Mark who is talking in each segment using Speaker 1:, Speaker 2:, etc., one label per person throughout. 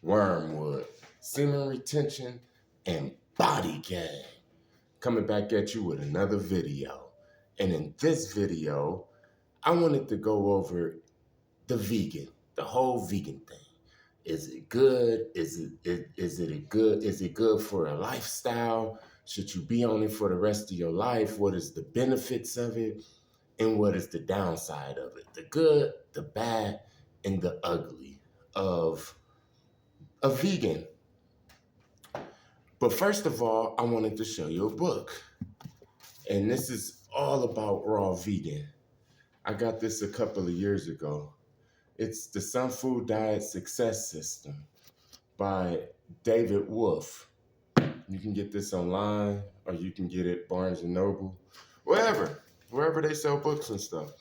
Speaker 1: wormwood, semen retention, and body gain. Coming back at you with another video. And in this video, I wanted to go over the whole vegan thing. Is it good? Is it good for a lifestyle? Should you be on it for the rest of your life? What is the benefits of it? And what is the downside of it? The good, the bad, and the ugly of a vegan. But first of all, I wanted to show you a book. And this is all about raw vegan. I got this a couple of years ago. It's the Sun Food Diet Success System by David Wolf. You can get this online or you can get it Barnes and Noble, wherever they sell books and stuff.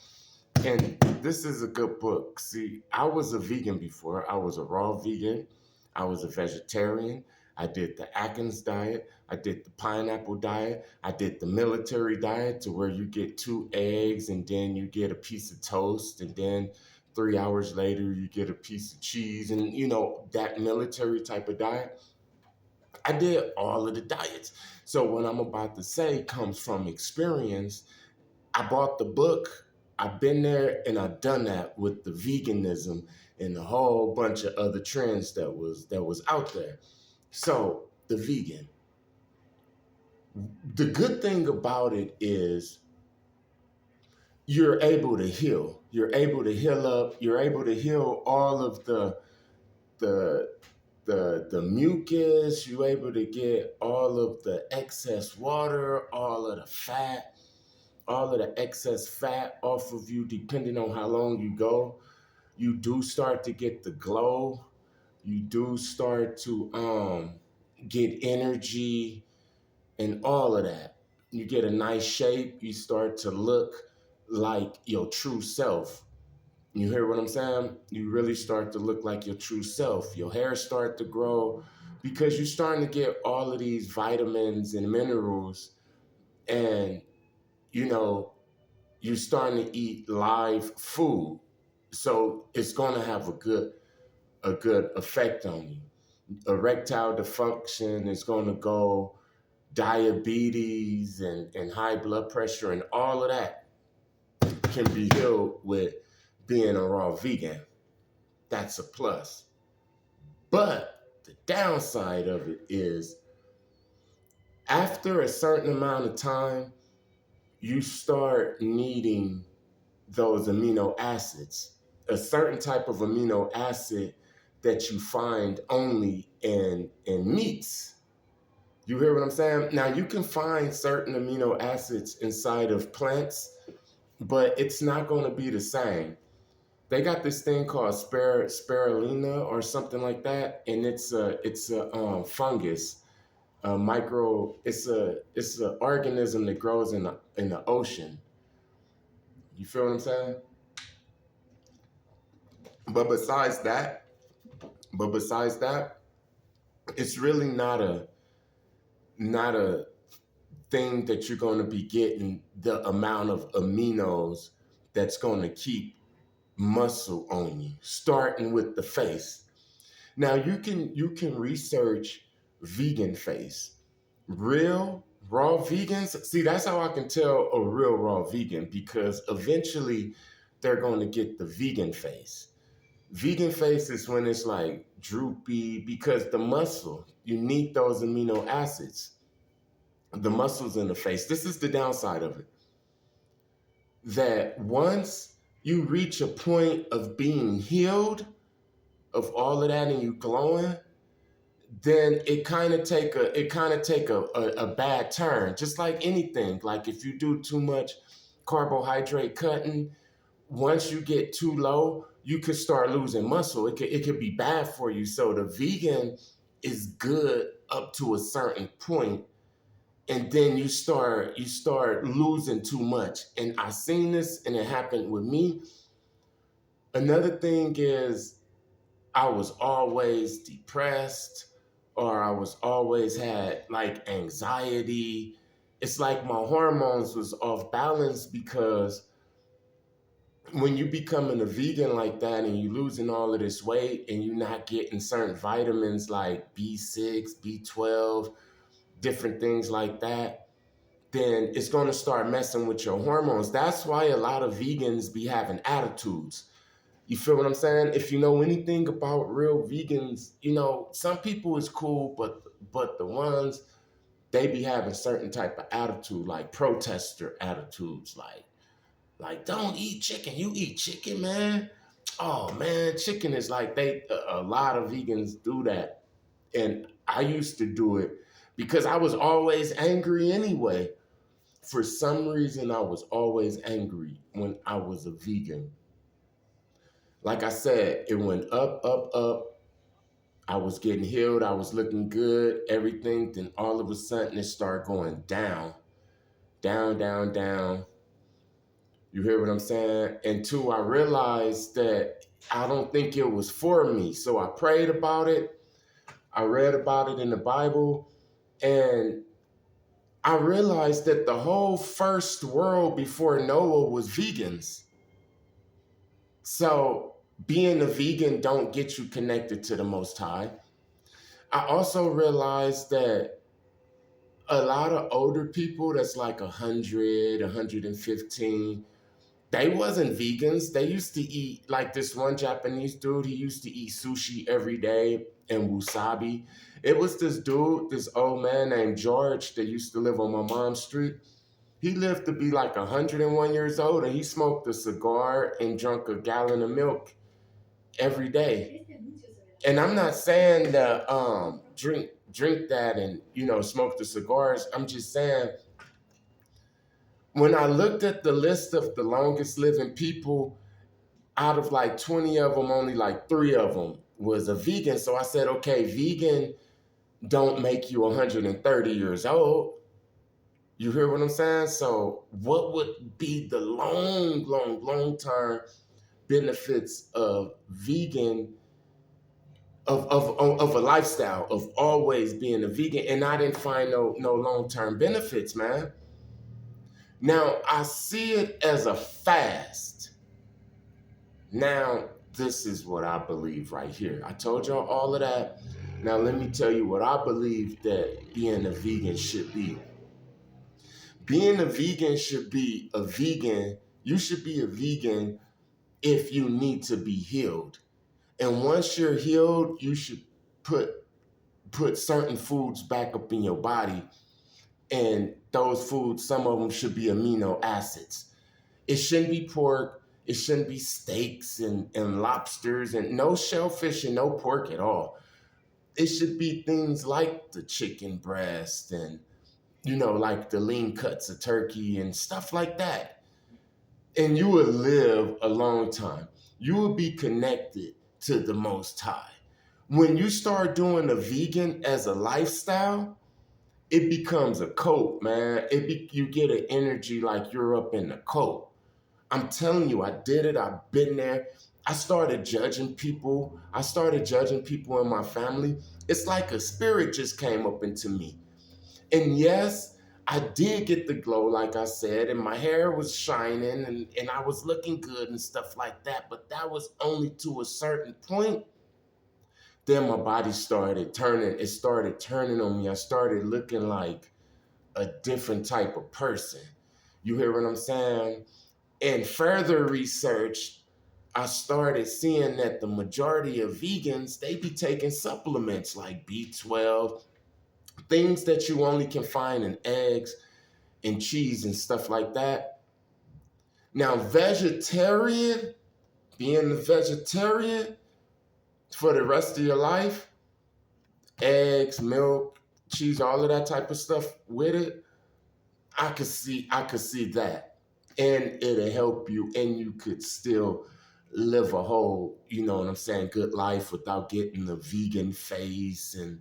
Speaker 1: And this is a good book. See, I was a vegan before. I was a raw vegan. I was a vegetarian. I did the Atkins diet. I did the pineapple diet. I did the military diet to where you get 2 eggs and then you get a piece of toast and then 3 hours later you get a piece of cheese and that military type of diet. I did all of the diets. So what I'm about to say comes from experience. I bought the book. I've been there and I've done that with the veganism and a whole bunch of other trends that was out there. So the vegan. The good thing about it is you're able to heal. You're able to heal up. You're able to heal all of the mucus. You're able to get all of the excess water, all of the fat, all of the excess fat off of you, depending on how long you go. You do start to get the glow. You do start to get energy and all of that. You get a nice shape. You start to look like your true self. You hear what I'm saying? You really start to look like your true self. Your hair start to grow because you're starting to get all of these vitamins and minerals, and you're starting to eat live food. So it's going to have a good effect on you. Erectile dysfunction is going to go, diabetes and high blood pressure and all of that can be healed with being a raw vegan. That's a plus. But the downside of it is after a certain amount of time, you start needing those amino acids, a certain type of amino acid that you find only in meats. You hear what I'm saying? Now, you can find certain amino acids inside of plants, but it's not going to be the same. They got this thing called spirulina or something like that, and it's a fungus, it's a organism that grows in the ocean. You feel what I'm saying? But besides that, it's really not a thing that you're going to be getting the amount of aminos that's going to keep muscle on you, starting with the face. Now you can research vegan face. Real raw vegans, see, that's how I can tell a real raw vegan, because eventually they're going to get the vegan face. Vegan face is when it's like droopy, because the muscle, you need those amino acids. The muscles in the face. This is the downside of it. That once you reach a point of being healed of all of that and you glowing, then it kind of take a bad turn. Just like anything. Like if you do too much carbohydrate cutting, once you get too low, you could start losing muscle. It could be bad for you. So the vegan is good up to a certain point, and then you start losing too much. And I seen this, and it happened with me. Another thing is I was always depressed, or I was always had like anxiety. It's like my hormones was off balance because when you becoming a vegan like that and you losing all of this weight and you're not getting certain vitamins like B6, B12, different things like that, then it's going to start messing with your hormones. That's why a lot of vegans be having attitudes. You feel what I'm saying? If you know anything about real vegans, you know, some people is cool, but the ones they be having certain type of attitude, like protester attitudes, like don't eat chicken. You eat chicken, man. Oh man, chicken is like a lot of vegans do that. And I used to do it because I was always angry anyway. For some reason I was always angry when I was a vegan. Like I said, it went up, up, up. I was getting healed. I was looking good, everything. Then all of a sudden it started going down, down, down, down. You hear what I'm saying? And two, I realized that I don't think it was for me. So I prayed about it. I read about it in the Bible. And I realized that the whole first world before Noah was vegans. So being a vegan don't get you connected to the Most High. I also realized that a lot of older people that's like 100, 115, they wasn't vegans. They used to eat, like this one Japanese dude, he used to eat sushi every day and wasabi. It was this dude, this old man named George that used to live on my mom's street. He lived to be like 101 years old and he smoked a cigar and drank a gallon of milk every day. And I'm not saying that drink that and smoke the cigars. I'm just saying when I looked at the list of the longest living people, out of like 20 of them, only like 3 of them was a vegan. So I said, okay, vegan don't make you 130 years old. You hear what I'm saying? So what would be the long term benefits of vegan of a lifestyle of always being a vegan? And I didn't find no long-term benefits, man. Now I see it as a fast. Now this is what I believe right here. I told y'all all of that. Now let me tell you what I believe that being a vegan should be. Being a vegan should be a vegan. You should be a vegan if you need to be healed. And once you're healed, you should put certain foods back up in your body. And those foods, some of them should be amino acids. It shouldn't be pork. It shouldn't be steaks and lobsters and no shellfish and no pork at all. It should be things like the chicken breast and, like the lean cuts of turkey and stuff like that. And you will live a long time. You will be connected to the Most High. When you start doing a vegan as a lifestyle, it becomes a cult, man. You get an energy like you're up in the cult. I'm telling you, I did it. I've been there. I started judging people. I started judging people in my family. It's like a spirit just came up into me. And yes, I did get the glow, like I said, and my hair was shining and I was looking good and stuff like that. But that was only to a certain point. Then my body started turning. It started turning on me. I started looking like a different type of person. You hear what I'm saying? In further research, I started seeing that the majority of vegans, they be taking supplements like B12, things that you only can find in eggs and cheese and stuff like that. Now, being a vegetarian for the rest of your life, eggs, milk, cheese, all of that type of stuff with it, I could see that. And it'll help you and you could still live a whole, you know what I'm saying, good life without getting the vegan face and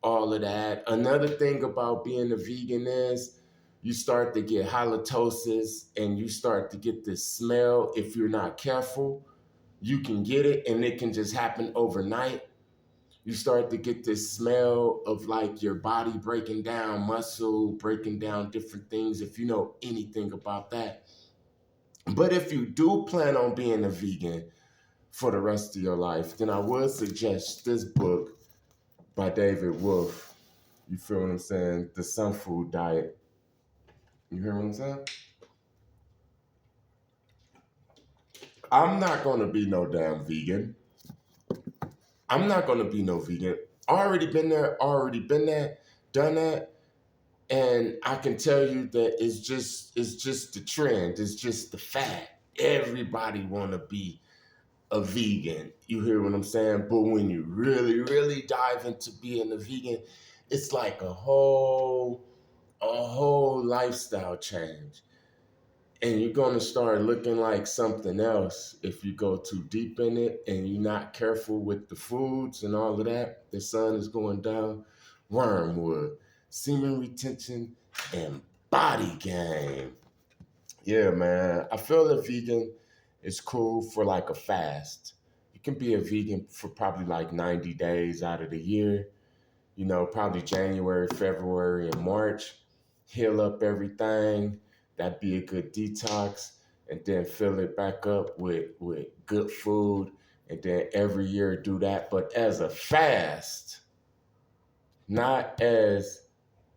Speaker 1: all of that. Another thing about being a vegan is you start to get halitosis and you start to get this smell. If you're not careful, you can get it and it can just happen overnight. You start to get this smell of like your body breaking down muscle, breaking down different things. If you know anything about that, But if you do plan on being a vegan for the rest of your life, then I would suggest this book by David Wolf. You feel what I'm saying? The Sun Food Diet. You hear what I'm saying? I'm not gonna be no damn vegan. I'm not gonna be no vegan. Already been there, already been there, done that. And I can tell you that it's just the trend, it's just the fad. Everybody wanna be a vegan. You hear what I'm saying? But when you really, really dive into being a vegan, it's like a whole lifestyle change. And you're gonna start looking like something else if you go too deep in it and you're not careful with the foods and all of that. The sun is going down. Wormwood, semen retention, and body gain. Yeah, man. I feel a vegan is cool for like a fast. You can be a vegan for probably like 90 days out of the year, probably January, February, and March. Heal up everything. That'd be a good detox. And then fill it back up with good food. And then every year do that. But as a fast, not as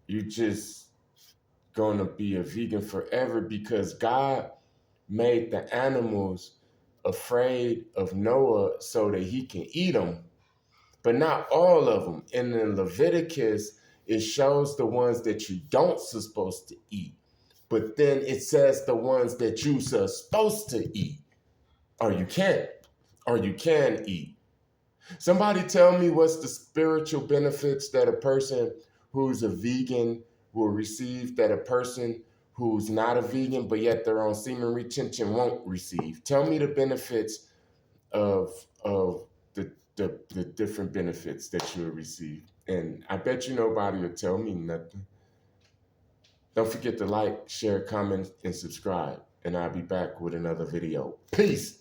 Speaker 1: you just gonna be a vegan forever, because God made the animals afraid of Noah so that he can eat them, but not all of them. And in Leviticus, it shows the ones that you don't supposed to eat, but then it says the ones that you supposed to eat, or you can't, or you can eat. Somebody tell me what's the spiritual benefits that a person who's a vegan will receive that a person who's not a vegan but yet they're on semen retention won't receive. Tell me the benefits of the different benefits that you'll receive. And I bet you nobody will tell me nothing. Don't forget to like, share, comment, and subscribe. And I'll be back with another video. Peace.